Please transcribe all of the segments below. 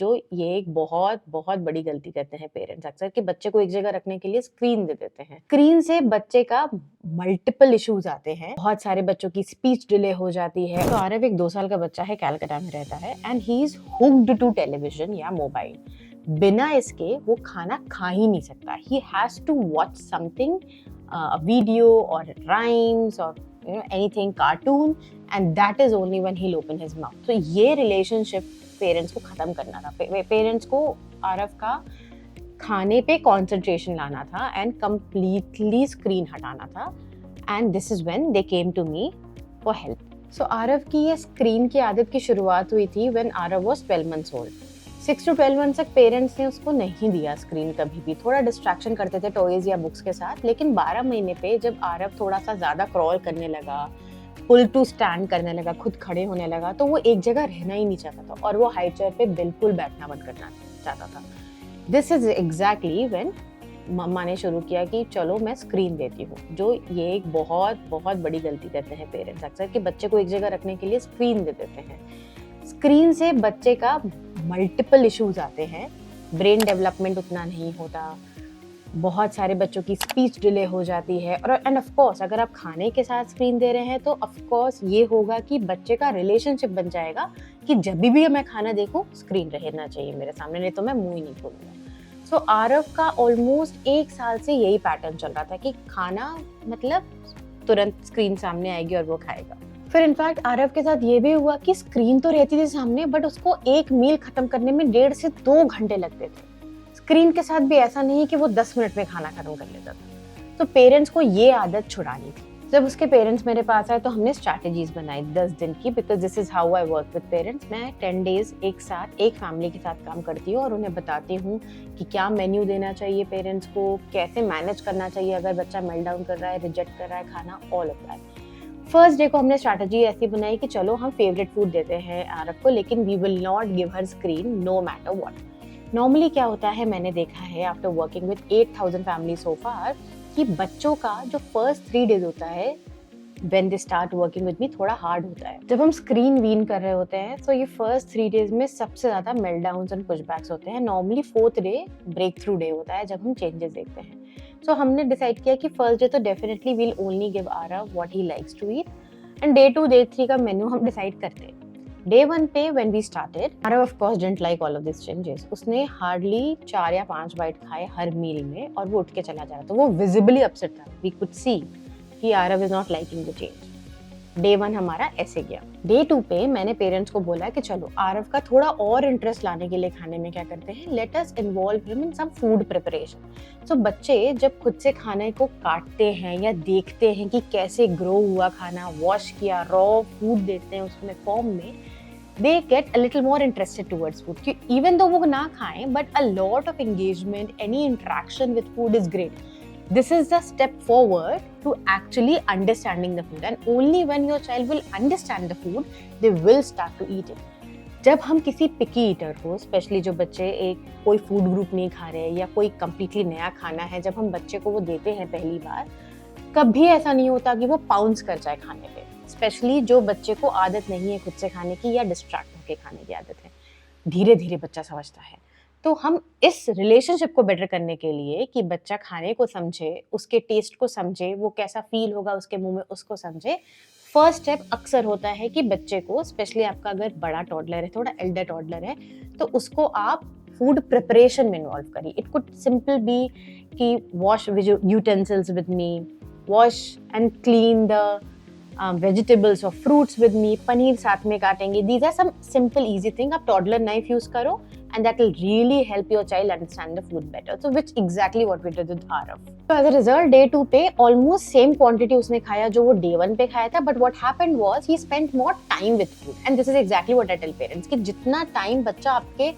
जो ये एक बहुत बहुत बड़ी गलती करते हैं पेरेंट्स अक्सर कि बच्चे को एक जगह रखने के लिए स्क्रीन दे देते हैं। स्क्रीन से बच्चे का मल्टीपल इश्यूज आते हैं। बहुत सारे बच्चों की स्पीच डिले हो जाती है। तो आरव एक 2 साल का बच्चा है, कलकत्ता में रहता है and he is hooked to television या मोबाइल। बिना इसके वो खाना खा ही नहीं सकता। He has to watch something, video और राइम्स और anything cartoon, and that is only when he'll open his mouth. तो ये रिलेशनशिप पेरेंट्स को खत्म करना था। पेरेंट्स को आरव का खाने पे कंसंट्रेशन लाना था एंड कंप्लीटली स्क्रीन हटाना था। And this is when they came to me for help. So Aarav की ये स्क्रीन की आदत की शुरुआत हुई थी when Aarav was 12 months old। 6 to 12 months तक पेरेंट्स ने उसको नहीं दिया स्क्रीन कभी भी। थोड़ा डिस्ट्रैक्शन करते थे टॉयज या बुक्स के साथ, लेकिन 12 महीने पे जब आरव थोड़ा सा ज्यादा क्रॉल करने लगा, पुल टू स्टैंड करने लगा, खुद खड़े होने लगा, तो वो एक जगह रहना ही नहीं चाहता था और वो हाई चेयर पे बिल्कुल बैठना बंद करना चाहता था। दिस इज एग्जैक्टली व्हेन मम्मा ने शुरू किया कि चलो मैं स्क्रीन देती हूँ। जो ये एक बहुत बहुत बड़ी गलती करते हैं पेरेंट्स अक्सर कि बच्चे को एक जगह रखने के लिए स्क्रीन दे देते हैं। स्क्रीन से बच्चे का मल्टीपल इश्यूज आते हैं। ब्रेन डेवलपमेंट उतना नहीं होता, बहुत सारे बच्चों की स्पीच डिले हो जाती है और एंड ऑफ कोर्स अगर आप खाने के साथ स्क्रीन दे रहे हैं तो ऑफ कोर्स ये होगा कि बच्चे का रिलेशनशिप बन जाएगा कि जब भी मैं खाना देखूं स्क्रीन रहना चाहिए मेरे सामने, नहीं तो मैं मुंह ही नहीं खोलूंगा। सो आरव का ऑलमोस्ट 1 साल से यही पैटर्न चल रहा था कि खाना मतलब तुरंत स्क्रीन सामने आएगी और वो खाएगा। फिर इनफैक्ट आरव के साथ ये भी हुआ कि स्क्रीन तो रहती थी सामने बट उसको एक मील खत्म करने में 1.5 से 2 घंटे लगते थे। स्क्रीन के साथ भी ऐसा नहीं है कि वो 10 मिनट में खाना खत्म कर लेता था। तो पेरेंट्स को ये आदत छुड़ानी थी। जब उसके पेरेंट्स मेरे पास आए तो हमने स्ट्रैटेजीज बनाई 10 दिन की, because this is how I work with parents. मैं 10 डेज एक साथ एक फैमिली के साथ काम करती हूँ और उन्हें बताती हूँ कि क्या मेन्यू देना चाहिए पेरेंट्स को, कैसे मैनेज करना चाहिए अगर बच्चा मेल्ट डाउन कर रहा है, रिजेक्ट कर रहा है खाना, all of that. First day को हमने स्ट्रैटेजी ऐसी बनाई कि चलो हम फेवरेट फूड देते हैं आरव को, लेकिन we will not give her screen no matter what. Normally क्या होता है, मैंने देखा है after working with 8000 family so far, कि बच्चों का जो फर्स्ट 3 डेज होता है when they start working with me थोड़ा हार्ड होता है। जब हम स्क्रीन वीन कर रहे होते हैं तो ये फर्स्ट 3 डेज में सबसे ज्यादा मेल्टडाउन्स एंड पुशबैक्स होते हैं। Normally 4th day breakthrough day होता है जब हम चेंजेस देखते हैं। सो हमने डिसाइड किया कि फर्स्ट डे तो definitely we'll only give Aarav what he likes to eat and day 2 day 3 का मेन्यू हम डिसाइड करते हैं। डे 1 पे when we started, Aarav of course didn't like all of this changes. उसने हार्डली 4 या 5 बाइट खाए हर मील में और वो उठ के चला जा रहा था। वो विजिबली अपसेट था। वी कुड सी कि Aarav is not liking the change. Day 1 हमारा ऐसे गया। डे 2 पे मैंने पेरेंट्स को बोला कि चलो आरव का थोड़ा और इंटरेस्ट लाने के लिए खाने में क्या करते हैं, let us involve him in some food preparation. So बच्चे जब खुद से खाने को काटते हैं या देखते हैं कि कैसे ग्रो हुआ खाना, वॉश किया, रॉ फूड देते हैं उसमें फॉर्म में, they get a little more interested towards food. Even though वो ना खाएं, but a lot of engagement, any interaction with food is great. This is the step forward to actually understanding the food, and only when your child will understand the food, they will start to eat it. जब हम किसी पिकी eater को, specially जो बच्चे एक कोई food group नहीं खा रहे या कोई कम्प्लीटली नया खाना है, जब हम बच्चे को वो देते हैं पहली बार, कभी ऐसा नहीं होता कि वो पाउंस कर जाए खाने पे। स्पेशली जो बच्चे को आदत नहीं है खुद से खाने की या डिस्ट्रैक्ट होकर खाने की आदत है, धीरे धीरे बच्चा समझता है। तो हम इस रिलेशनशिप को बेटर करने के लिए कि बच्चा खाने को समझे, उसके टेस्ट को समझे, वो कैसा फील होगा उसके मुंह में उसको समझे, फर्स्ट स्टेप अक्सर होता है कि बच्चे को, स्पेशली आपका अगर बड़ा टॉडलर है, थोड़ा एल्डर टॉडलर है, तो उसको आप फूड प्रिपरेशन में इन्वॉल्व करिए। इट कुड सिंपल बी कि wash utensils with me, wash and clean the vegetables और फ्रूट्स विद मी, पनीर साथ में काटेंगे। These are some simple easy thing. आप टॉडलर नाइफ यूज करो and that will really help your child understand the food better. So which exactly what we did with Arav. So as a result, day 2 पे almost same quantity उसने खाया जो वो day 1 पे खाया था, but what happened was he spent more time with food, and this is exactly what I tell parents कि जितना time बच्चा आपके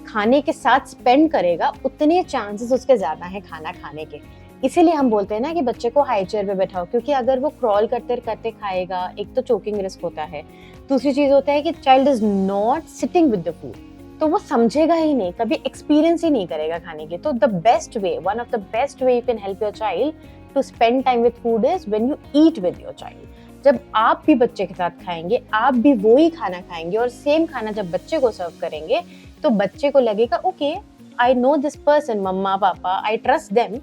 खाने के साथ spend करेगा उतने chances उसके ज्यादा हैं खाना खाने के। इसीलिए हम बोलते हैं ना कि बच्चे को हाई चेयर पे बैठाओ, क्योंकि अगर वो क्रॉल करते करते खाएगा, एक तो चोकिंग रिस्क होता है, दूसरी चीज होता है कि child is not sitting with the food, तो वो समझेगा ही नहीं, कभी एक्सपीरियंस ही नहीं करेगा खाने की। तो the best way, one of the best way you can help your child to spend time with food is when you eat with your child. जब आप भी बच्चे के साथ खाएंगे, आप भी वो ही खाना खाएंगे और सेम खाना जब बच्चे को सर्व करेंगे, तो बच्चे को लगेगा okay, I know this person, mama papa, I trust them,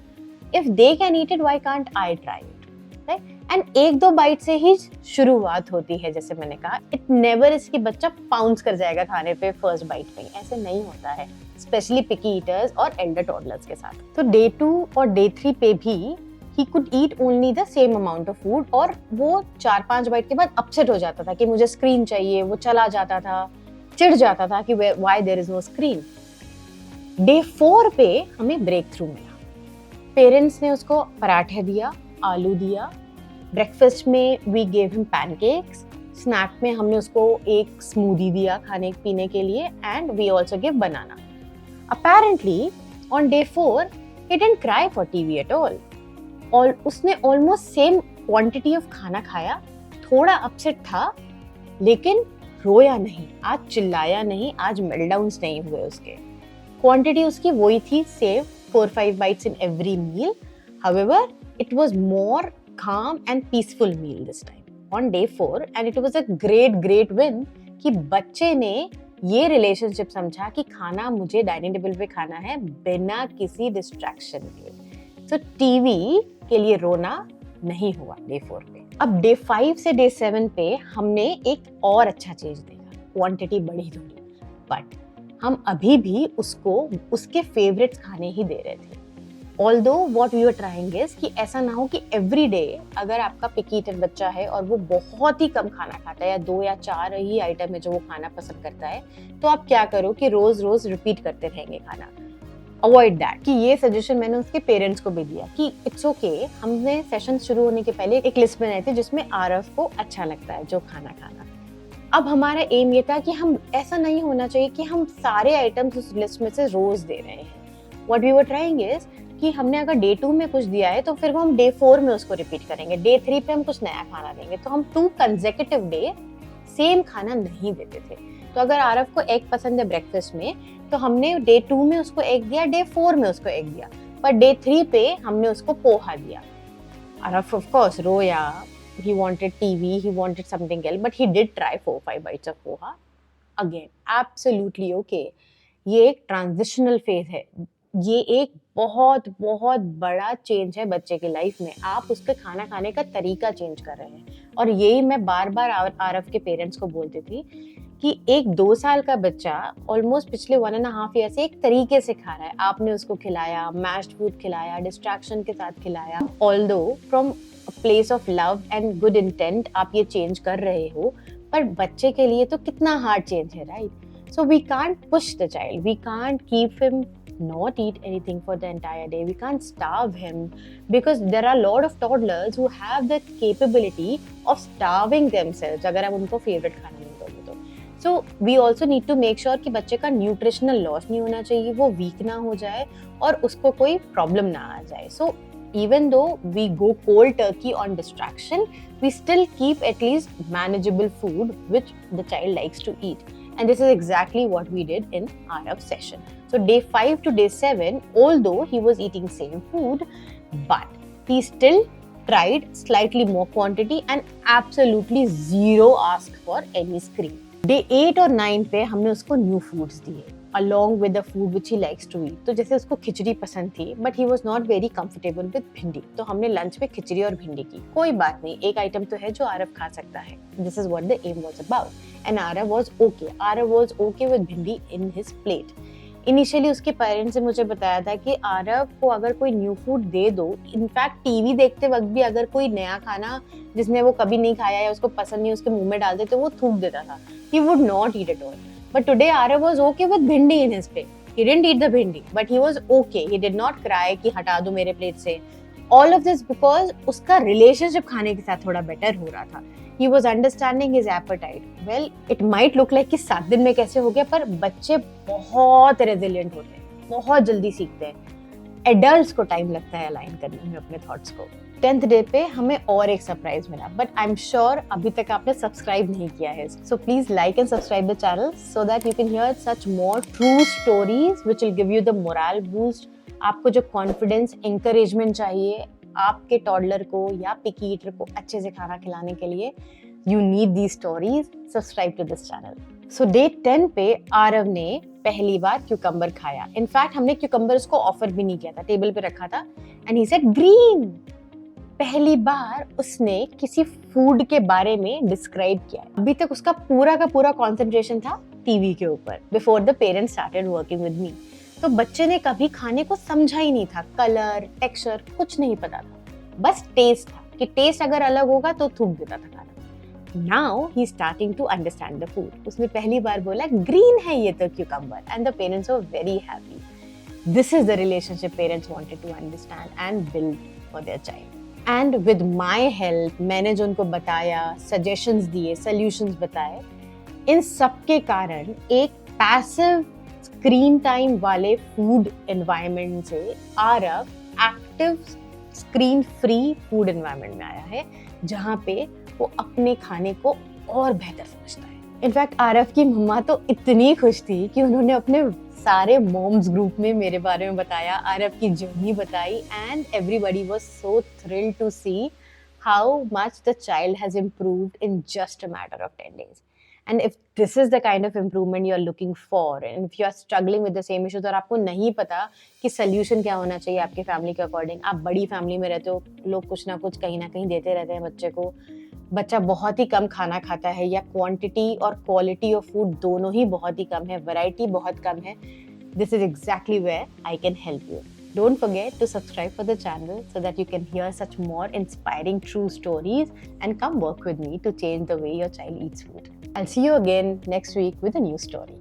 if they can eat it why can't I try it, right? And एक दो बाइट से ही शुरुआत होती है, जैसे मैंने कहा, इट नेवर इज कि बच्चा पाउंस कर जाएगा खाने पे फर्स्ट बाइट में, ऐसे नहीं होता है, स्पेशली पिकी ईटर्स और एल्डर टॉडलर्स के साथ। तो डे 2 और डे 3 पे भी he could eat only the same amount of food, और वो 4-5 बाइट के बाद अपसेट हो जाता था कि मुझे स्क्रीन चाहिए, वो चला जाता था, चिढ़ जाता था कि why there is no screen। Day 4 पे हमें ब्रेक थ्रू मिला। पेरेंट्स ने उसको पराठे दिया, आलू दिया, ब्रेकफास्ट में we gave him pancakes, snack में हमने उसको एक स्मूदी दिया खाने पीने के लिए, and we also give banana. Apparently on day 4 he didn't cry for TV at all, और उसने ऑलमोस्ट सेम क्वांटिटी ऑफ खाना खाया, थोड़ा अपसेट था लेकिन रोया नहीं, आज चिल्लाया नहीं, आज मेल्टडाउन्स नहीं हुए उसके। क्वांटिटी उसकी वही थी, same 4-5 bites in every meal. However, it was more calm and peaceful meal this time on day 4, and it was a great win कि बच्चे ने ये रिलेशनशिप समझा कि खाना मुझे डाइनिंग टेबल पे खाना है बिना किसी डिस्ट्रैक्शन के। तो टीवी के लिए रोना नहीं हुआ डे 4 पे। अब डे 5 से डे 7 पे हमने एक और अच्छा चीज देखा, क्वांटिटी बढ़ी थोड़ी, बट हम अभी भी उसको उसके फेवरेट्स खाने ही दे रहे थे। Although what we are trying is कि ऐसा ना हो कि एवरी डे अगर आपका पिकी ईटर बच्चा है और वो बहुत ही कम खाना खाता है, या 2 या 4 ही आइटम है जो वो खाना पसंद करता है, तो आप क्या करो कि रोज रोज रिपीट करते रहेंगे खाना। Avoid that. कि ये सजेशन मैंने उसके पेरेंट्स को भी दिया कि इट्स ओके। हमने सेशन शुरू होने के पहले एक लिस्ट बनाई थी जिसमें आरव को अच्छा लगता है जो खाना खाना। अब हमारा एम ये था कि हम ऐसा नहीं होना चाहिए कि हम सारे आइटम्स उस लिस्ट में से रोज दे रहे हैं। What we were trying is कि हमने अगर डे 2 में कुछ दिया है तो फिर वो हम डे 4 में उसको रिपीट करेंगे, डे 3 पे हम कुछ नया खाना देंगे। तो हम 2 कंसेक्यूटिव डे सेम खाना नहीं देते थे। तो अगर आरव को एग पसंद है ब्रेकफास्ट में, तो हमने डे 2 में उसको एग दिया, डे 4 में उसको एग दिया, पर डे 3 पे हमने उसको पोहा दिया। आरव ऑफ कोर्स रोया, he wanted TV, he wanted something else, but he did try 4-5 bites of poha. Again, absolutely okay. ये एक ट्रांजिशनल फेज है, ये एक बहुत बहुत बड़ा चेंज है बच्चे की लाइफ में। आप उसके खाना खाने का तरीका चेंज कर रहे हैं, और यही मैं बार बार आरव के पेरेंट्स को बोलती थी कि एक 2 साल का बच्चा ऑलमोस्ट पिछले 1.5 ईयर से एक तरीके से खा रहा है। आपने उसको खिलाया, मैश्ड फूड खिलाया, डिस्ट्रैक्शन के साथ खिलाया, although from place of love and good intent आप ये चेंज कर रहे हो, पर बच्चे के लिए तो कितना हार्ड चेंज है, right? So we can't push the child, we can't keep him not eat anything for the entire day, we can't starve him, because there are a lot of toddlers who have the capability of starving themselves अगर आप उनको favourite खाना नहीं दोगे तो। So we also need to make sure कि बच्चे का न्यूट्रिशनल लॉस नहीं होना चाहिए, वो वीक ना हो जाए और उसको कोई प्रॉब्लम ना आ जाए। So even though we go cold turkey on distraction, we still keep at least manageable food which the child likes to eat. And this is exactly what we did in Arav's session. So day 5 to day 7, although he was eating same food, but he still tried slightly more quantity and absolutely zero asked for any screen. Day 8 और 9 पे हमने उसको new foods दिए along with the food which he likes to eat. तो जैसे उसको खिचड़ी पसंद थी, but he was not very comfortable with भिंडी, तो हमने लंच में खिचड़ी और भिंडी की। कोई बात नहीं, एक आइटम तो है जो आरव खा सकता है। This is what the aim was about. And Arav was okay. Arav was okay with भिंडी in his plate. इनिशियली उसके पेरेंट्स ने मुझे बताया था कि आरव को अगर कोई न्यू फूड दे दो, इनफैक्ट टीवी देखते वक्त भी अगर कोई नया खाना जिसने वो कभी नहीं खाया या उसको पसंद नहीं उसके मुंह में डाल देते, वो थूक देता था। He would not eat it all. But today Arav was okay with भिंडी in his plate. He didn't eat the भिंडी, but he was okay. He did not cry कि हटा दो मेरे प्लेट से। All of this because उसका relationship खाने के साथ थोड़ा बेटर हो रहा था। He was understanding his appetite. Well, it might look like कि 7 दिन में कैसे हो गया, पर बच्चे बहुत रेजिलिएंट होते हैं, बहुत जल्दी सीखते हैं। एडल्ट्स को टाइम लगता है अलाइन करने में अपने थॉट्स को। 10th डे पे हमें और एक सरप्राइज मिला, बट आई एम श्योर अभी तक आपने सब्सक्राइब नहीं किया है। So please like and subscribe the channel so that you can hear such more true stories which will give you the moral boost. आपको जो कॉन्फिडेंस, एंकरेजमेंट चाहिए आपके टॉडलर को या पिकी ईटर को अच्छे से खाना खिलाने के लिए, you need these stories. Subscribe to this channel. So day 10 पे आरव ने पहली बार क्यूकम्बर खाया। इनफैक्ट हमने क्यूकम्बर उसको ऑफर भी नहीं किया था, टेबल पे रखा था एंड ही सेड ग्रीन। पहली बार उसने किसी फूड के बारे में डिस्क्राइब किया। अभी तक उसका पूरा का पूरा कंसंट्रेशन था टीवी के ऊपर before the parents started working with me. तो बच्चे ने कभी खाने को समझा ही नहीं था, कलर टेक्सचर कुछ नहीं पता था, बस टेस्ट था कि टेस्ट अगर अलग होगा तो थूक देता था खाना। Now he starting to understand the food. उसने पहली बार बोला ग्रीन है ये तो cucumber and the parents were very happy. This is the relationship parents wanted to understand and build for their child. And with my help, मैंने जो उनको बताया, सजेशंस दिए, सॉल्यूशंस बताए, इन सब के कारण एक पैसिव स्क्रीन टाइम वाले फूड एनवायरनमेंट से Aarav active screen free food environment में आया है, जहाँ पे वो अपने खाने को और बेहतर समझता है। इनफैक्ट आरव की मम्मा तो इतनी खुश थी कि उन्होंने अपने सारे मॉम्स ग्रुप में मेरे बारे में बताया, आरव की जर्नी बताई and everybody was so thrilled to see how much the child has improved in just a matter of 10 days. And if this is the kind of improvement you are looking for, and if you are struggling with the same issues और आपको नहीं पता कि solution क्या होना चाहिए आपके family के अकॉर्डिंग, आप बड़ी फैमिली में रहते हो, लोग कुछ ना कुछ कहीं ना कहीं देते रहते हैं बच्चे को, बच्चा बहुत ही कम खाना खाता है या क्वांटिटी और क्वालिटी ऑफ फूड दोनों ही बहुत ही कम है, वैरायटी बहुत कम है, this is exactly where I can help you. Don't forget to subscribe for the channel so that you can hear such more inspiring true stories and come work with me to change the way your child eats food. I'll see you again next week with a new story.